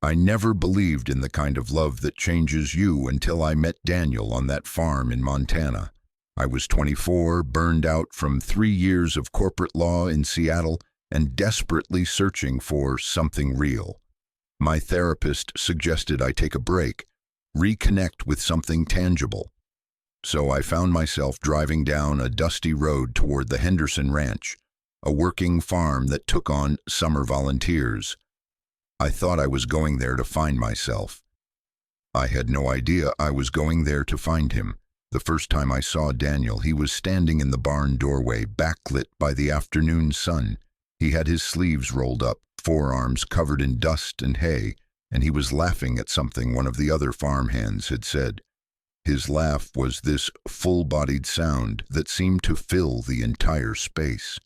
I never believed in the kind of love that changes you until I met Daniel on that farm in Montana. I was 24, burned out from 3 years of corporate law in Seattle, and desperately searching for something real. My therapist suggested I take a break, reconnect with something tangible. So I found myself driving down a dusty road toward the Henderson Ranch, a working farm that took on summer volunteers. I thought I was going there to find myself. I had no idea I was going there to find him. The first time I saw Daniel, he was standing in the barn doorway, backlit by the afternoon sun. He had his sleeves rolled up, forearms covered in dust and hay, and he was laughing at something one of the other farmhands had said. His laugh was this full-bodied sound that seemed to fill the entire space.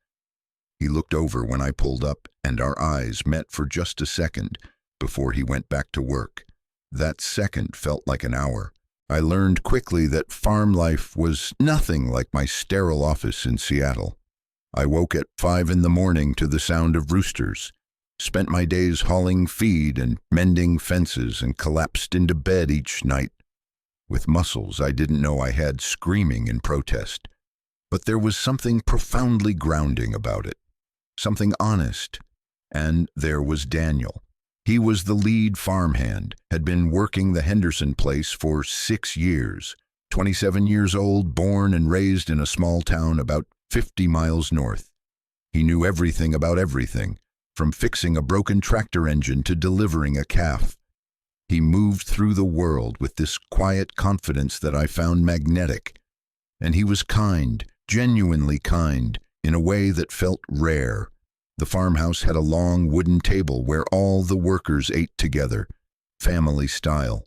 He looked over when I pulled up, and our eyes met for just a second before he went back to work. That second felt like an hour. I learned quickly that farm life was nothing like my sterile office in Seattle. I woke at 5 in the morning to the sound of roosters, spent my days hauling feed and mending fences, and collapsed into bed each night with muscles I didn't know I had screaming in protest. But there was something profoundly grounding about it, something honest. And there was Daniel. He was the lead farmhand, had been working the Henderson place for 6 years, 27 years old, born and raised in a small town about 50 miles north. He knew everything about everything, from fixing a broken tractor engine to delivering a calf. He moved through the world with this quiet confidence that I found magnetic. And he was kind, genuinely kind, in a way that felt rare. The farmhouse had a long wooden table where all the workers ate together, family style.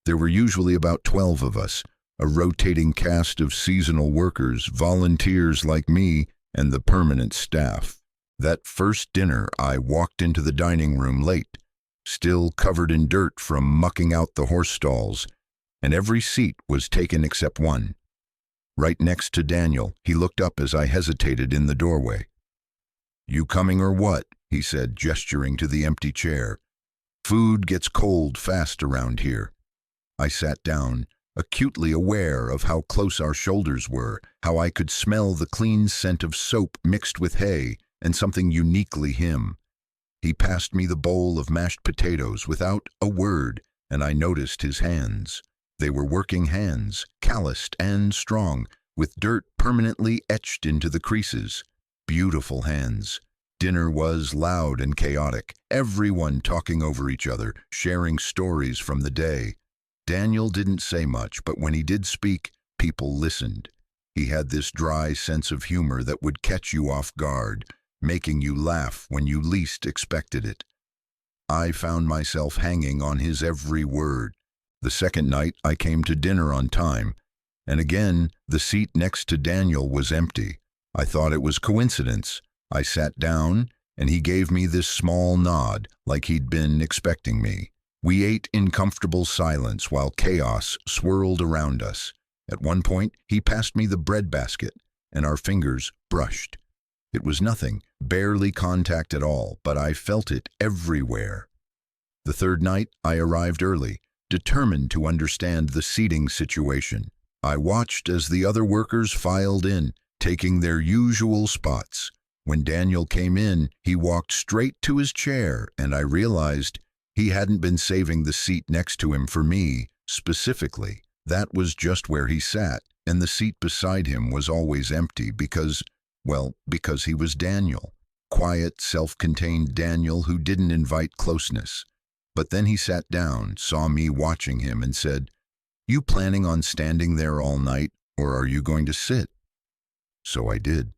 There were usually about 12 of us, a rotating cast of seasonal workers, volunteers like me, and the permanent staff. That first dinner, I walked into the dining room late, still covered in dirt from mucking out the horse stalls, and every seat was taken except one. Right next to Daniel, he looked up as I hesitated in the doorway. "You coming or what?" he said, gesturing to the empty chair. "Food gets cold fast around here." I sat down, acutely aware of how close our shoulders were, how I could smell the clean scent of soap mixed with hay and something uniquely him. He passed me the bowl of mashed potatoes without a word, and I noticed his hands. They were working hands, calloused and strong, with dirt permanently etched into the creases. Beautiful hands. Dinner was loud and chaotic, everyone talking over each other, sharing stories from the day. Daniel didn't say much, but when he did speak, people listened. He had this dry sense of humor that would catch you off guard, making you laugh when you least expected it. I found myself hanging on his every word. The second night, I came to dinner on time, and again, the seat next to Daniel was empty. I thought it was coincidence. I sat down, and he gave me this small nod, like he'd been expecting me. We ate in comfortable silence while chaos swirled around us. At one point, he passed me the bread basket, and our fingers brushed. It was nothing, barely contact at all, but I felt it everywhere. The third night, I arrived early, determined to understand the seating situation. I watched as the other workers filed in, taking their usual spots. When Daniel came in, he walked straight to his chair, and I realized he hadn't been saving the seat next to him for me, specifically. That was just where he sat, and the seat beside him was always empty because he was Daniel. Quiet, self-contained Daniel who didn't invite closeness. But then he sat down, saw me watching him, and said, "You planning on standing there all night, or are you going to sit?" So I did.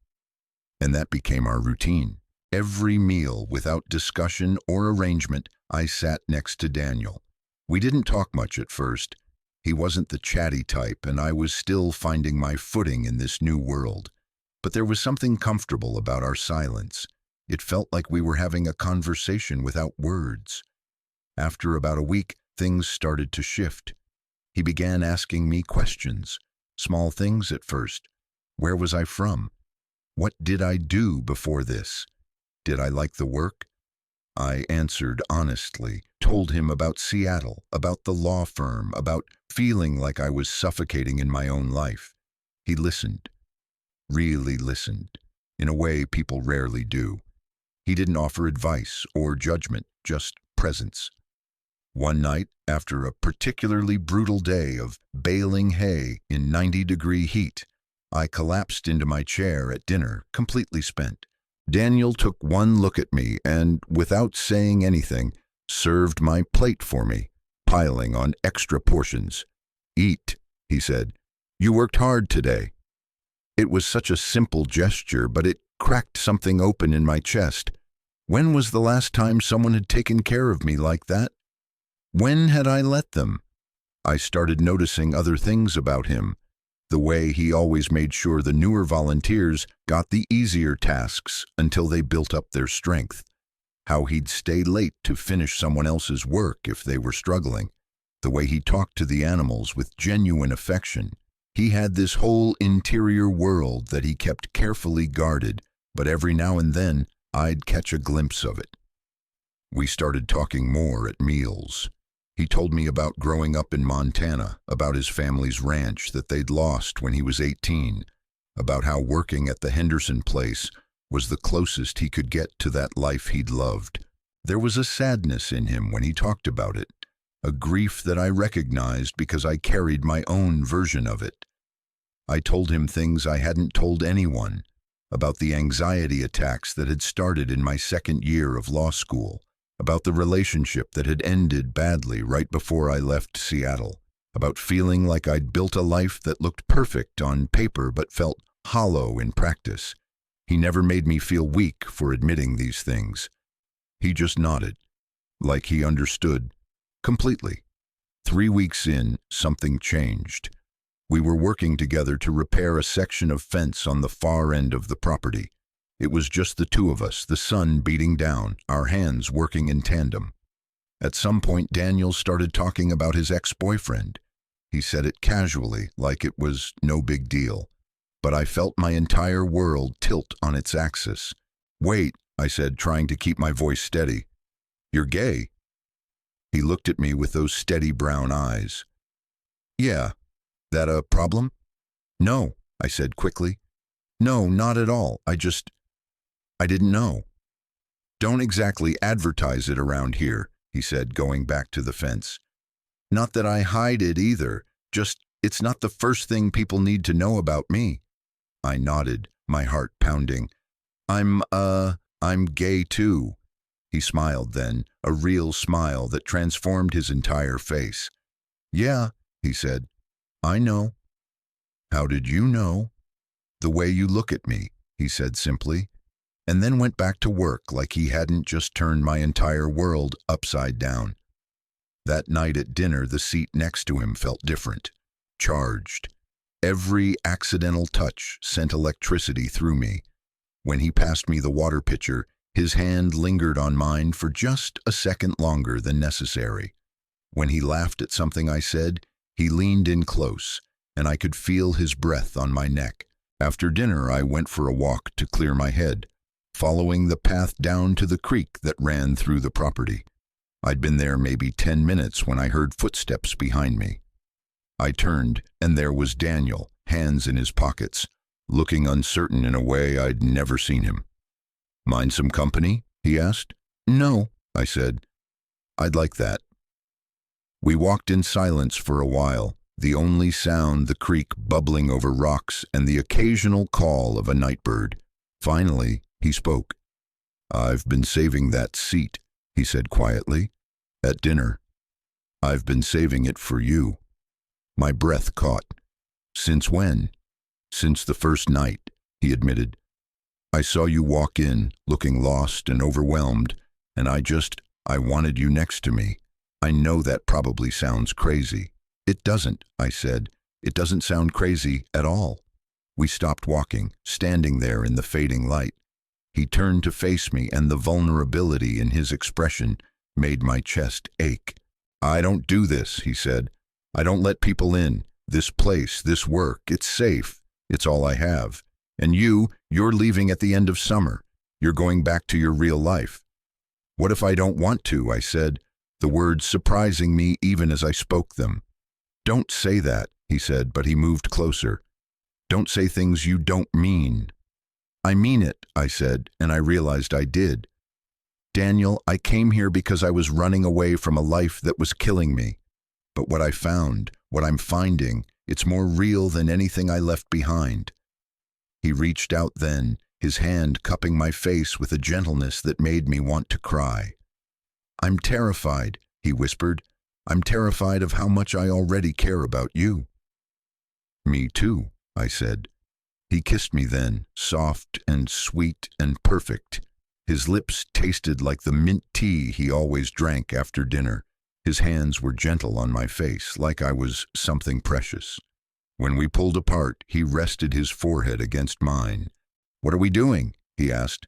And that became our routine. Every meal, without discussion or arrangement, I sat next to Daniel. We didn't talk much at first. He wasn't the chatty type, and I was still finding my footing in this new world. But there was something comfortable about our silence. It felt like we were having a conversation without words. After about a week, things started to shift. He began asking me questions. Small things at first. Where was I from? What did I do before this? Did I like the work? I answered honestly, told him about Seattle, about the law firm, about feeling like I was suffocating in my own life. He listened, really listened, in a way people rarely do. He didn't offer advice or judgment, just presence. One night, after a particularly brutal day of baling hay in 90-degree heat, I collapsed into my chair at dinner, completely spent. Daniel took one look at me and, without saying anything, served my plate for me, piling on extra portions. "Eat," he said. "You worked hard today." It was such a simple gesture, but it cracked something open in my chest. When was the last time someone had taken care of me like that? When had I let them? I started noticing other things about him. The way he always made sure the newer volunteers got the easier tasks until they built up their strength. How he'd stay late to finish someone else's work if they were struggling. The way he talked to the animals with genuine affection. He had this whole interior world that he kept carefully guarded, but every now and then I'd catch a glimpse of it. We started talking more at meals. He told me about growing up in Montana, about his family's ranch that they'd lost when he was 18, about how working at the Henderson place was the closest he could get to that life he'd loved. There was a sadness in him when he talked about it, a grief that I recognized because I carried my own version of it. I told him things I hadn't told anyone, about the anxiety attacks that had started in my second year of law school, about the relationship that had ended badly right before I left Seattle, about feeling like I'd built a life that looked perfect on paper but felt hollow in practice. He never made me feel weak for admitting these things. He just nodded, like he understood, completely. 3 weeks in, something changed. We were working together to repair a section of fence on the far end of the property. It was just the two of us, the sun beating down, our hands working in tandem. At some point, Daniel started talking about his ex-boyfriend. He said it casually, like it was no big deal. But I felt my entire world tilt on its axis. "Wait," I said, trying to keep my voice steady. "You're gay." He looked at me with those steady brown eyes. "Yeah. That a problem?" "No," I said quickly. "No, not at all. I didn't know." "Don't exactly advertise it around here," he said, going back to the fence. "Not that I hide it either, just it's not the first thing people need to know about me." I nodded, my heart pounding. I'm gay too." He smiled then, a real smile that transformed his entire face. "Yeah," he said, "I know." "How did you know?" "The way you look at me," he said simply, and then went back to work like he hadn't just turned my entire world upside down. That night at dinner, the seat next to him felt different, charged. Every accidental touch sent electricity through me. When he passed me the water pitcher, his hand lingered on mine for just a second longer than necessary. When he laughed at something I said, he leaned in close, and I could feel his breath on my neck. After dinner, I went for a walk to clear my head, following the path down to the creek that ran through the property. I'd been there maybe 10 minutes when I heard footsteps behind me. I turned, and there was Daniel, hands in his pockets, looking uncertain in a way I'd never seen him. "Mind some company?" he asked. "No," I said. "I'd like that." We walked in silence for a while, the only sound the creek bubbling over rocks and the occasional call of a nightbird. Finally, he spoke. "I've been saving that seat," he said quietly, "at dinner. I've been saving it for you." My breath caught. "Since when?" "Since the first night," he admitted. "I saw you walk in, looking lost and overwhelmed, and I wanted you next to me. I know that probably sounds crazy." "It doesn't," I said. "It doesn't sound crazy at all." We stopped walking, standing there in the fading light. He turned to face me, and the vulnerability in his expression made my chest ache. "I don't do this," he said. "I don't let people in. This place, this work, it's safe. It's all I have. And you're leaving at the end of summer. You're going back to your real life." "What if I don't want to?" I said. the words surprising me even as I spoke them. "Don't say that," he said, but he moved closer. "Don't say things you don't mean." "I mean it," I said, and I realized I did. "Daniel, I came here because I was running away from a life that was killing me. But what I found, what I'm finding, it's more real than anything I left behind." He reached out then, his hand cupping my face with a gentleness that made me want to cry. "I'm terrified," he whispered. "I'm terrified of how much I already care about you." "Me too," I said. He kissed me then, soft and sweet and perfect. His lips tasted like the mint tea he always drank after dinner. His hands were gentle on my face, like I was something precious. When we pulled apart, he rested his forehead against mine. "What are we doing?" he asked.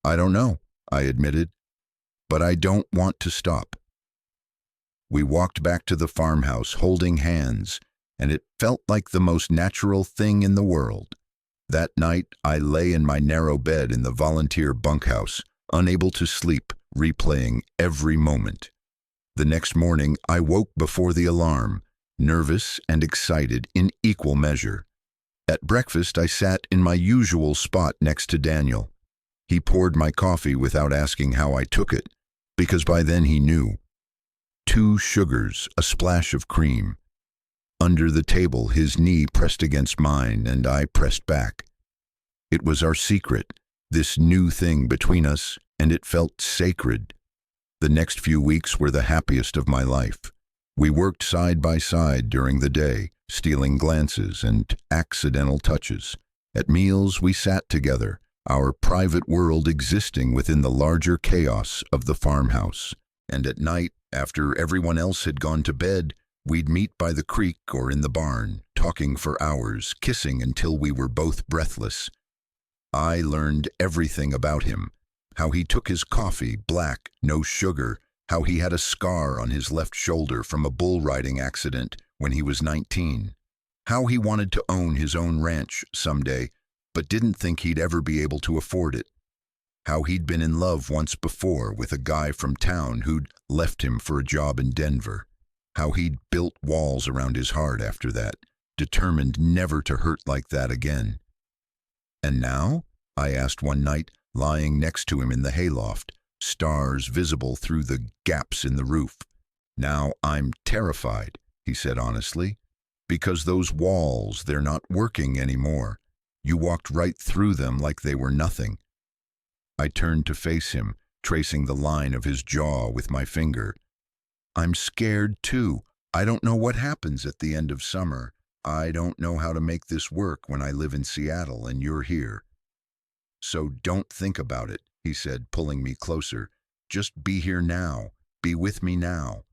"I don't know," I admitted, "but I don't want to stop." We walked back to the farmhouse, holding hands, and it felt like the most natural thing in the world. That night, I lay in my narrow bed in the volunteer bunkhouse, unable to sleep, replaying every moment. The next morning, I woke before the alarm, nervous and excited in equal measure. At breakfast, I sat in my usual spot next to Daniel. He poured my coffee without asking how I took it, because by then he knew. 2 sugars, a splash of cream. Under the table, his knee pressed against mine, and I pressed back. It was our secret, this new thing between us, and it felt sacred. The next few weeks were the happiest of my life. We worked side by side during the day, stealing glances and accidental touches. At meals, we sat together, our private world existing within the larger chaos of the farmhouse. And at night, after everyone else had gone to bed, we'd meet by the creek or in the barn, talking for hours, kissing until we were both breathless. I learned everything about him. How he took his coffee, black, no sugar, how he had a scar on his left shoulder from a bull riding accident when he was 19, how he wanted to own his own ranch someday, but didn't think he'd ever be able to afford it, how he'd been in love once before with a guy from town who'd left him for a job in Denver, how he'd built walls around his heart after that, determined never to hurt like that again. "And now?" I asked one night, lying next to him in the hayloft, stars visible through the gaps in the roof. "Now I'm terrified," he said honestly, "because those walls, they're not working anymore. You walked right through them like they were nothing." I turned to face him, tracing the line of his jaw with my finger. "I'm scared too. I don't know what happens at the end of summer. I don't know how to make this work when I live in Seattle and you're here." "So don't think about it," he said, pulling me closer. "Just be here now. Be with me now."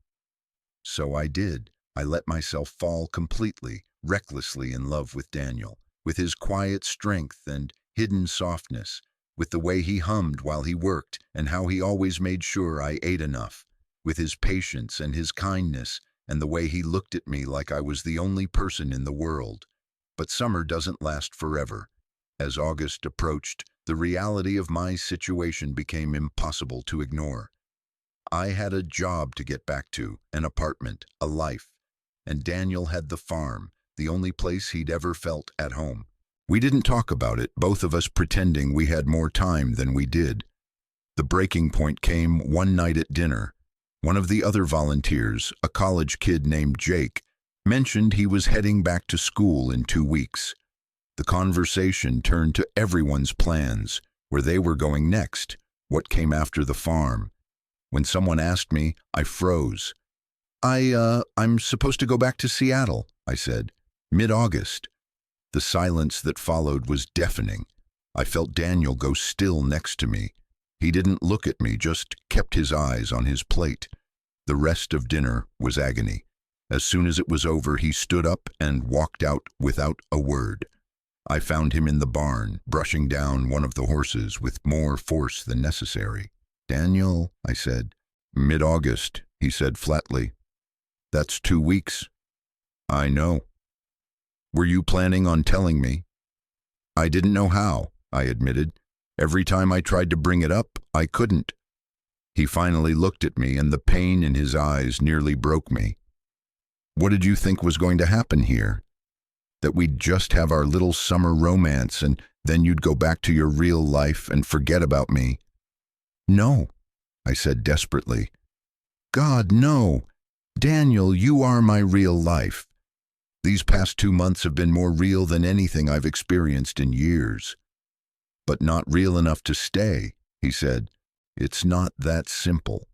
So I did. I let myself fall completely, recklessly in love with Daniel, with his quiet strength and hidden softness, with the way he hummed while he worked and how he always made sure I ate enough, with his patience and his kindness and the way he looked at me like I was the only person in the world. But summer doesn't last forever. As August approached, the reality of my situation became impossible to ignore. I had a job to get back to, an apartment, a life, and Daniel had the farm, the only place he'd ever felt at home. We didn't talk about it, both of us pretending we had more time than we did. The breaking point came one night at dinner. One of the other volunteers, a college kid named Jake, mentioned he was heading back to school in 2 weeks. The conversation turned to everyone's plans, where they were going next, what came after the farm. When someone asked me, I froze. I'm supposed to go back to Seattle," I said, "mid-August." The silence that followed was deafening. I felt Daniel go still next to me. He didn't look at me, just kept his eyes on his plate. The rest of dinner was agony. As soon as it was over, he stood up and walked out without a word. I found him in the barn, brushing down one of the horses with more force than necessary. "Daniel," I said. "Mid-August," he said flatly. "That's 2 weeks." "I know." "Were you planning on telling me?" "I didn't know how," I admitted. "Every time I tried to bring it up, I couldn't." He finally looked at me, and the pain in his eyes nearly broke me. What did you think was going to happen here? That we'd just have our little summer romance and then you'd go back to your real life and forget about me? No, I said desperately. God, no. Daniel, you are my real life. These past 2 months have been more real than anything I've experienced in years. But not real enough to stay, he said. It's not that simple.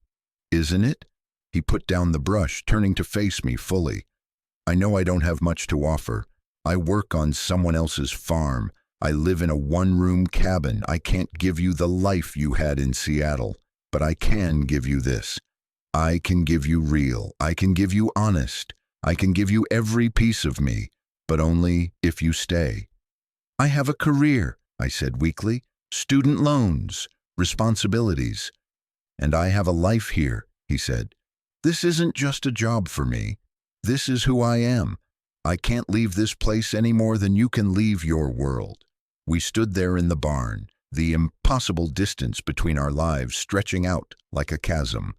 Isn't it? He put down the brush, turning to face me fully. I know I don't have much to offer. I work on someone else's farm. I live in a one-room cabin. I can't give you the life you had in Seattle, but I can give you this. I can give you real. I can give you honest. I can give you every piece of me, but only if you stay. I have a career, I said weakly, student loans, responsibilities. And I have a life here, he said. This isn't just a job for me. This is who I am. I can't leave this place any more than you can leave your world. We stood there in the barn, the impossible distance between our lives stretching out like a chasm.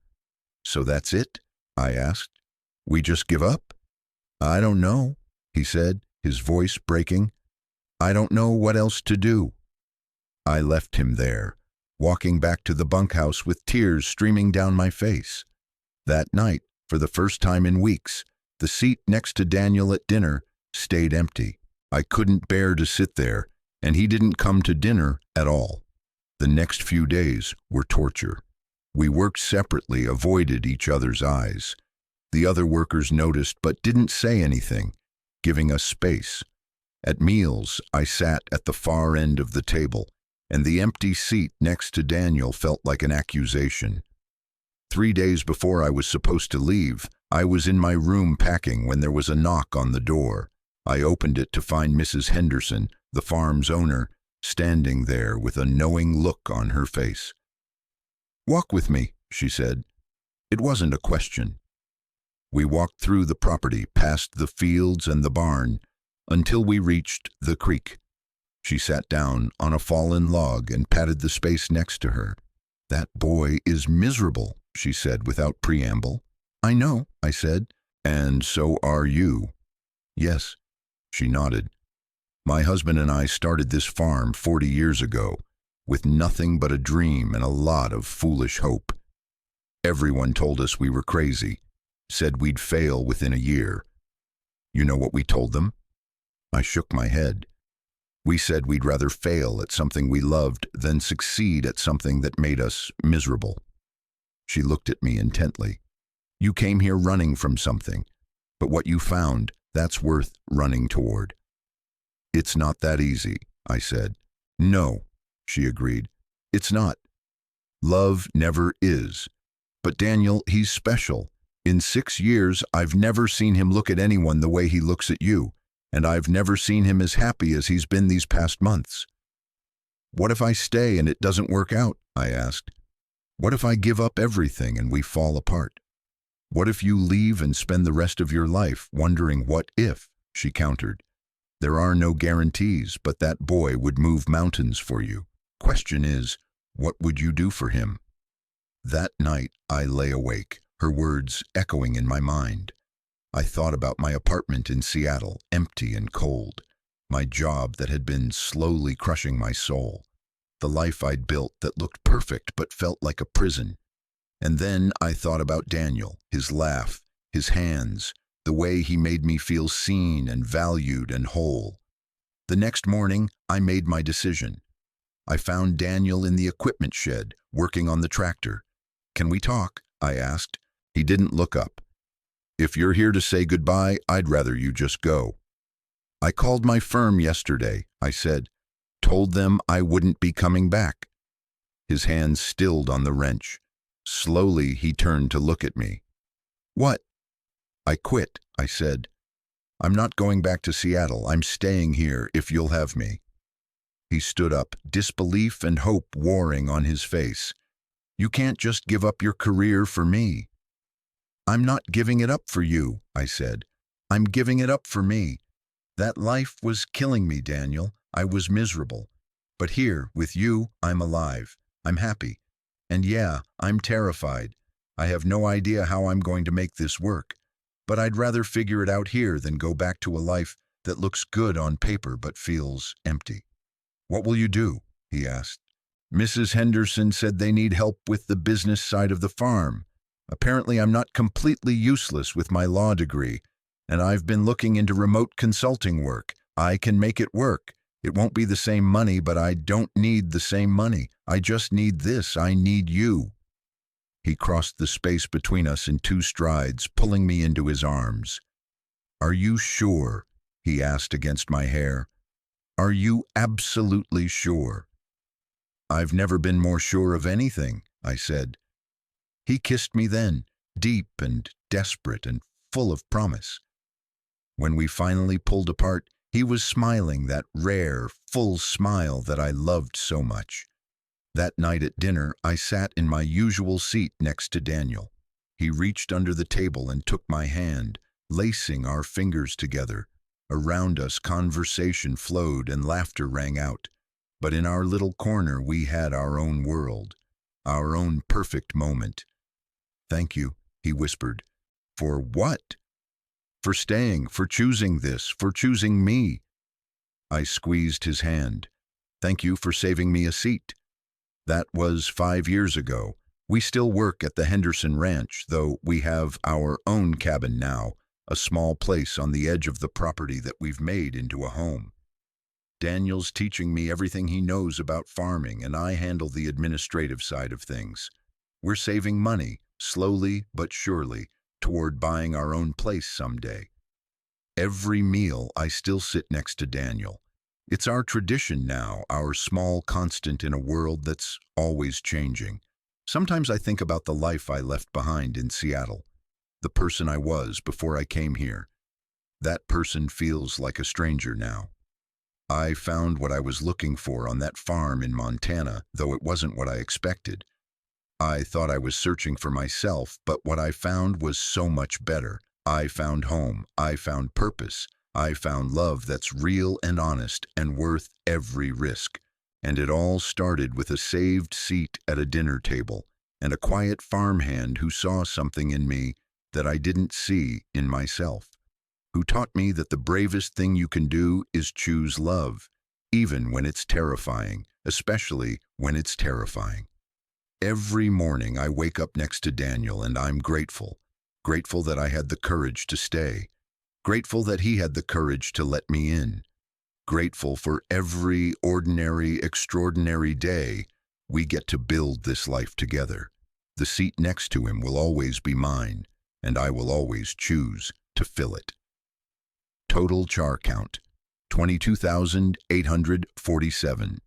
So that's it? I asked. We just give up? I don't know, he said, his voice breaking. I don't know what else to do. I left him there, walking back to the bunkhouse with tears streaming down my face. That night, for the first time in weeks, the seat next to Daniel at dinner stayed empty. I couldn't bear to sit there, and he didn't come to dinner at all. The next few days were torture. We worked separately, avoided each other's eyes. The other workers noticed but didn't say anything, giving us space. At meals, I sat at the far end of the table, and the empty seat next to Daniel felt like an accusation. 3 days before I was supposed to leave, I was in my room packing when there was a knock on the door. I opened it to find Mrs. Henderson, the farm's owner, standing there with a knowing look on her face. "Walk with me," she said. It wasn't a question. We walked through the property, past the fields and the barn, until we reached the creek. She sat down on a fallen log and patted the space next to her. "That boy is miserable," she said without preamble. "I know," I said. "And so are you." "Yes," she nodded. "My husband and I started this farm 40 years ago, with nothing but a dream and a lot of foolish hope. Everyone told us we were crazy, said we'd fail within a year. You know what we told them?" I shook my head. "We said we'd rather fail at something we loved than succeed at something that made us miserable." She looked at me intently. "You came here running from something, but what you found, that's worth running toward." "It's not that easy," I said. "No," she agreed. "It's not. Love never is. But Daniel, he's special. In 6 years, I've never seen him look at anyone the way he looks at you, and I've never seen him as happy as he's been these past months." "What if I stay and it doesn't work out?" I asked. "What if I give up everything and we fall apart? What if you leave and spend the rest of your life wondering what if?" she countered. "There are no guarantees, but that boy would move mountains for you. Question is, what would you do for him?" That night, I lay awake, her words echoing in my mind. I thought about my apartment in Seattle, empty and cold, my job that had been slowly crushing my soul, the life I'd built that looked perfect but felt like a prison. And then I thought about Daniel, his laugh, his hands, the way he made me feel seen and valued and whole. The next morning, I made my decision. I found Daniel in the equipment shed, working on the tractor. "Can we talk?" I asked. He didn't look up. "If you're here to say goodbye, I'd rather you just go." "I called my firm yesterday," I said. "Told them I wouldn't be coming back." His hands stilled on the wrench. Slowly, he turned to look at me. "What?" "I quit," I said. "I'm not going back to Seattle. I'm staying here if you'll have me." He stood up, disbelief and hope warring on his face. "You can't just give up your career for me." "I'm not giving it up for you," I said. "I'm giving it up for me. That life was killing me, Daniel. I was miserable. But here, with you, I'm alive. I'm happy. And yeah, I'm terrified. I have no idea how I'm going to make this work. But I'd rather figure it out here than go back to a life that looks good on paper but feels empty. What will you do? He asked. Mrs. Henderson said they need help with the business side of the farm. Apparently, I'm not completely useless with my law degree, and I've been looking into remote consulting work. I can make it work. It won't be the same money, but I don't need the same money. I just need this. I need you. He crossed the space between us in 2 strides, pulling me into his arms. Are you sure? He asked against my hair. Are you absolutely sure? I've never been more sure of anything, I said. He kissed me then, deep and desperate and full of promise. When we finally pulled apart, he was smiling that rare, full smile that I loved so much. That night at dinner, I sat in my usual seat next to Daniel. He reached under the table and took my hand, lacing our fingers together. Around us, conversation flowed and laughter rang out. But in our little corner, we had our own world, our own perfect moment. Thank you, he whispered. For what? For staying, for choosing this, for choosing me. I squeezed his hand. Thank you for saving me a seat. That was 5 years ago. We still work at the Henderson Ranch, though we have our own cabin now, a small place on the edge of the property that we've made into a home. Daniel's teaching me everything he knows about farming, and I handle the administrative side of things. We're saving money, slowly but surely, toward buying our own place someday. Every meal, I still sit next to Daniel. It's our tradition now, our small constant in a world that's always changing. Sometimes I think about the life I left behind in Seattle, the person I was before I came here. That person feels like a stranger now. I found what I was looking for on that farm in Montana, though it wasn't what I expected. I thought I was searching for myself, but what I found was so much better. I found home. I found purpose. I found love that's real and honest and worth every risk. And it all started with a saved seat at a dinner table and a quiet farmhand who saw something in me that I didn't see in myself, who taught me that the bravest thing you can do is choose love, even when it's terrifying, especially when it's terrifying. Every morning I wake up next to Daniel and I'm grateful. Grateful that I had the courage to stay. Grateful that he had the courage to let me in. Grateful for every ordinary, extraordinary day we get to build this life together. The seat next to him will always be mine, and I will always choose to fill it. Total char count, 22,847.